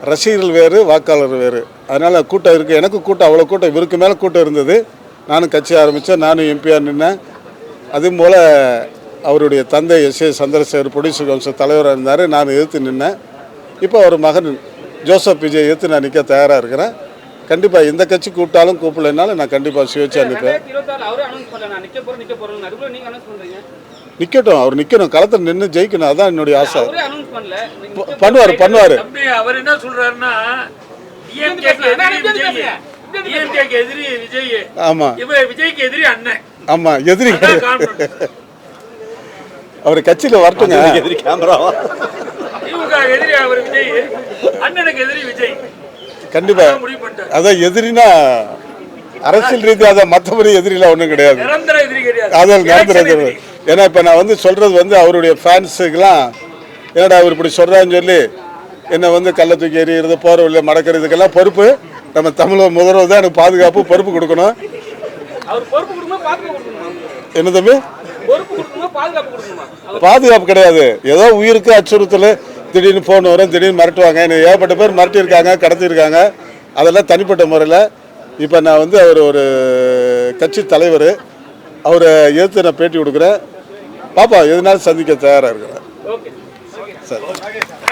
ரசிகர்கள் வேறு, வாக்காளர் வேறு. அதனால் கூட்டம் இருக்குது. எனக்கு கூட்டம் அவ்வளோ கூட்டம், இவருக்கு மேலே கூட்டம் இருந்தது. நானும் கட்சி ஆரம்பித்தேன், நானும் எம்பியாக நின்னேன். அதுபோல் அவருடைய தந்தை எஸ்.ஏ. சந்திரசேகர் ப்ரொடியூசர் கவுன்சில் தலைவராக இருந்தார், நான் எதிர்த்து நின்னேன். இப்போ அவர் மகன் ஜோசப் விஜய் எதிர்த்து நான் நிற்க தயாராக இருக்கிறேன். கண்டிப்பாக எந்த கட்சி கூப்பிட்டாலும் கூப்பிடலைனாலும் நான் கண்டிப்பாக சுயேட்சையாக நிற்பேன். நிற்கட்டும், அவர் நிற்கணும், களத்தில் நின்று ஜெயிக்கணும், அதான் என்னுடைய ஆசை. பண்ணுவார். அவர் என்ன சொல்றாருன்னா, எதிரி விஜய், ஆமா விஜய்க்கு எதிரி அண்ணன், ஆமா எதிரி அவர் கட்சியில வரட்டுங்க. எதிரி கேமரா, திமுக எதிரி அவர் விஜய், அண்ணனுக்கு எதிரி விஜய். கண்டிப்பா அதான் எதிரினா அரசியல் ரீதியாக, அதை மற்றபடி எதிரிலாம் ஒன்றும் கிடையாது. அதில் நிரந்தர எதிரி. ஏன்னா இப்போ நான் சொல்றது அவருடைய ஃபேன்ஸுக்கெல்லாம், ஏன்னா அவர் இப்படி சொல்றான்னு சொல்லி என்னை கள்ள தூக்கி எறிகிறது, போகிற வழியில் மடக்கிறதுக்கெல்லாம் பொறுப்பு நம்ம தமிழக முதல்வர் தான் எனக்கு பாதுகாப்பு பொறுப்பு கொடுக்கணும். என்ன தம்பி? பாதுகாப்பு கிடையாது, ஏதோ உயிருக்கு அச்சுறுத்தல், திடீர்னு ஃபோன் வரும், திடீர்னு மிரட்டுவாங்க. எனக்கு ஏகப்பட்ட பேர் மிரட்டியிருக்காங்க, கடத்தியிருக்காங்க. அதெல்லாம் தனிப்பட்ட முறையில். இப்போ நான் அவர் ஒரு கட்சி தலைவர், அவரை எதிர்த்து நான் பேட்டி கொடுக்குறேன். பாப்பா எதுனாலும் சந்திக்க தயாராக இருக்கிறேன். சரி.